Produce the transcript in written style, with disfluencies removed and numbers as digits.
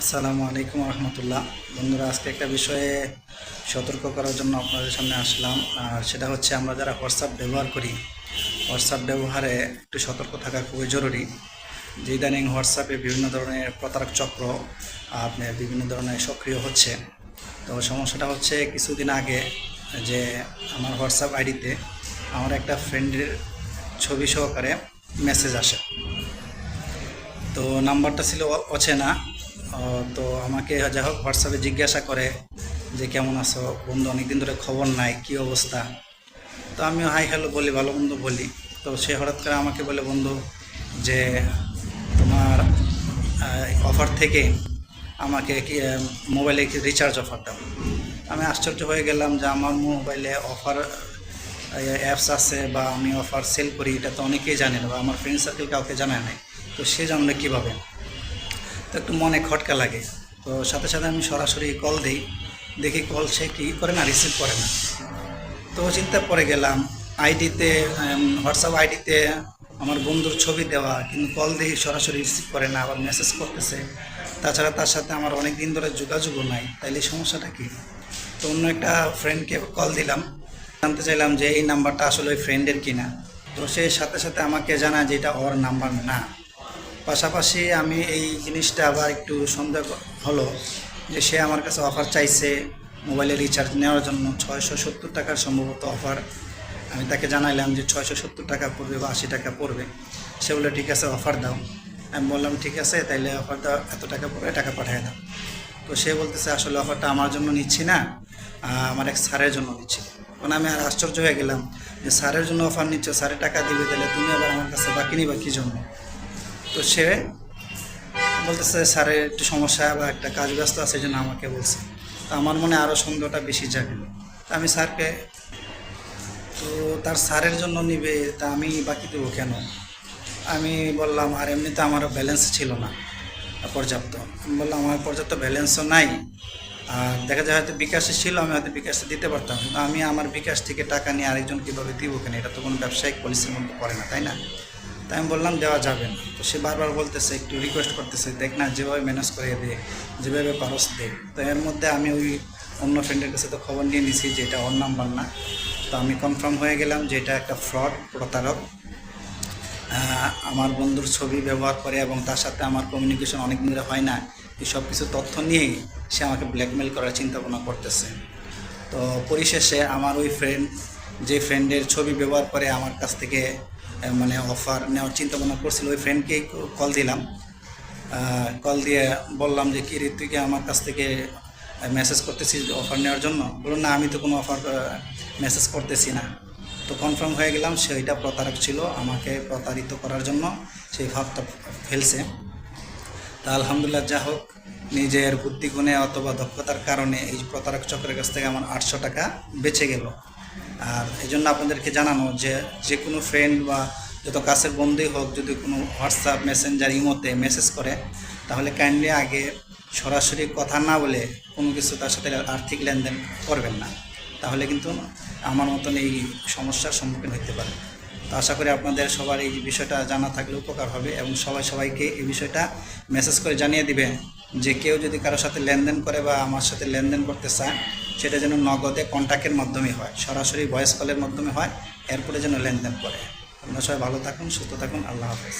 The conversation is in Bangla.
আসসালামু আলাইকুম রহমতুল্লাহ। বন্ধুরা, আজকে একটা বিষয়ে সতর্ক করার জন্য আপনাদের সামনে আসলাম। আর সেটা হচ্ছে, আমরা যারা হোয়াটসঅ্যাপ ব্যবহার করি, হোয়াটসঅ্যাপ ব্যবহারে একটু সতর্ক থাকা খুবই জরুরি। যে ইদানিং হোয়াটসঅ্যাপে বিভিন্ন ধরনের প্রতারক চক্র আপনার বিভিন্ন ধরনের সক্রিয় হচ্ছে। তো সমস্যাটা হচ্ছে, কিছুদিন আগে যে আমার হোয়াটসঅ্যাপ আইডিতে আমার একটা ফ্রেন্ডের ছবি সহকারে মেসেজ আসে। তো নাম্বারটা ছিল অচেনা। তো আমাকে যাই হোক হোয়াটসঅ্যাপে জিজ্ঞাসা করে যে কেমন আছো বন্ধু, অনেকদিন ধরে খবর নাই, কী অবস্থা। তো আমিও হাই হ্যালো বলি, ভালো বন্ধু বলি। তো সে হঠাৎ করে আমাকে বলে, বন্ধু যে তোমার অফার থেকে আমাকে কি মোবাইলে কি রিচার্জ অফার দাও। আমি আশ্চর্য হয়ে গেলাম যে আমার মোবাইলে অফার অ্যাপস আছে বা আমি অফার সেল করি, এটা তো অনেকেই জানে না বা আমার ফ্রেন্ড সার্কেল কাউকে জানায় নাই। তো সে জানলে কীভাবে? তো একটু মনে খটকা লাগে। তো সাথে সাথে আমি সরাসরি কল দিই, দেখি কল সে কী করে না, রিসিভ করে না। তো চিন্তা পড়ে গেলাম, আইডিতে হোয়াটসঅ্যাপ আইডিতে আমার বন্ধুর ছবি দেওয়া, কিন্তু কল দিয়ে সরাসরি রিসিভ করে না, আবার মেসেজ করতেছে। তাছাড়া তার সাথে আমার অনেক দিন ধরে যোগাযোগও নাই, তাইলে সমস্যাটা কী? তো অন্য একটা ফ্রেন্ডকে কল দিলাম, জানতে চাইলাম যে এই নাম্বারটা আসলে ওই ফ্রেন্ডের কিনা। তো সে সাথে সাথে আমাকে জানায় যে এটা ওর নাম্বার না। পাশাপাশি আমি এই জিনিসটা আবার একটু সন্দেহ হলো যে সে আমার কাছে অফার চাইছে মোবাইলে রিচার্জ নেওয়ার জন্য 670 টাকার সম্ভবত অফার। আমি তাকে জানাইলাম যে 670 টাকা পড়বে বা 80 টাকা পড়বে। সে বললো ঠিক আছে, অফার দাও। আমি বললাম ঠিক আছে, তাইলে অফার দাও, এত টাকা পড়বে, টাকা পাঠিয়ে দাও। তো সে বলতেছে আসলে অফারটা আমার জন্য নিচ্ছি না, আমার এক স্যারের জন্য নিচ্ছি। কারণ আমি আর আশ্চর্য হয়ে গেলাম যে স্যারের জন্য অফার নিচ্ছ, স্যারের টাকা দিবে, তাহলে তুমি আবার আমার কাছে বাকি নিবা কী জন্য? তো সে বলতেছে স্যারের একটু সমস্যা বা একটা কাজ ব্যস্ত আছে, এই জন্য আমাকে বলছে। তো আমার মনে আরও সন্দেহটা বেশি জাগে। তা আমি স্যারকে, তো তার স্যারের জন্য নিবে, তা আমি বাকি দেবো কেন? আমি বললাম আর এমনিতে আমারও ব্যালেন্স ছিল না পর্যাপ্ত। আমি বললাম আমার পর্যাপ্ত ব্যালেন্সও নাই, আর দেখা যায় হয়তো বিকাশে ছিল, আমি হয়তো বিকাশে দিতে পারতাম, কিন্তু আমি আমার বিকাশ থেকে টাকা নিয়ে আরেকজন কীভাবে দিব কেন? এটা তো কোনো ব্যবসায়িক পলিসির মধ্যে পড়ে না, তাই না? তাই আমি বললাম দেওয়া যাবে না। তো সে বারবার বলতেছে, একটু রিকোয়েস্ট করতেছে, দেখ না যেভাবে ম্যানেজ করে দে, যেভাবে পারস দে। তো এর মধ্যে আমি ওই অন্য ফ্রেন্ডের কাছে তো খবর নিয়ে নিছি যে এটা ওর নাম্বার না। তো আমি কনফার্ম হয়ে গেলাম যে এটা একটা ফ্রড, প্রতারক। আমার বন্ধুর ছবি ব্যবহার করে এবং তার সাথে আমার কমিউনিকেশন অনেক দিন ধরে হয় না, এই সব কিছু তথ্য নিয়েই সে আমাকে ব্ল্যাকমেল করার চিন্তা ভাবনা করতেছে। তো পরিশেষে আমার ওই ফ্রেন্ড, যে ফ্রেন্ডের ছবি ব্যবহার করে আমার কাছ থেকে মানে অফার নেওয়ার চিন্তা ভাবনা করছিল, ওই ফ্রেন্ডকেই কল দিলাম। কল দিয়ে বললাম যে কী রে, তুই কি আমার কাছ থেকে মেসেজ করতেছিস অফার নেওয়ার জন্য? বলুন না, আমি তো কোনো অফার মেসেজ করতেছি না। তো কনফার্ম হয়ে গেলাম সেইটা প্রতারক ছিল, আমাকে প্রতারিত করার জন্য সেই ভাবটা ফেলছে। তা আলহামদুলিল্লাহ, যা হোক, নিজের বুদ্ধিগুণে অথবা দক্ষতার কারণে এই প্রতারক চক্রের কাছ থেকে আমার 800 টাকা বেঁচে গেল। আর এই জন্য আপনাদেরকে জানানো যে যে কোনো ফ্রেন্ড বা যত কাছের বন্ধুই হোক, যদি কোনো হোয়াটসঅ্যাপ, মেসেঞ্জার, ইমোতে মেসেজ করে, তাহলে কাইন্ডলি আগে সরাসরি কথা না বলে কোনো কিছু তার সাথে আর্থিক লেনদেন করবেন না, তাহলে কিন্তু আমার মতন এই সমস্যার সম্মুখীন হতে পারে। তো আশা করি আপনাদের সবার এই বিষয়টা জানা থাকলে উপকার হবে এবং সবাই সবাইকে এই বিষয়টা মেসেজ করে জানিয়ে দিবেন যে কেউ যদি কারোর সাথে লেনদেন করে বা আমার সাথে লেনদেন করতে চায়, সেটা যেন নগদে কন্ট্যাক্টের মাধ্যমে হয়, সরাসরি ভয়েস কলের মাধ্যমে হয়, এরপরে যেন লেনদেন করে। আপনারা সবাই ভালো থাকুন, সুস্থ থাকুন। আল্লাহ হাফেজ।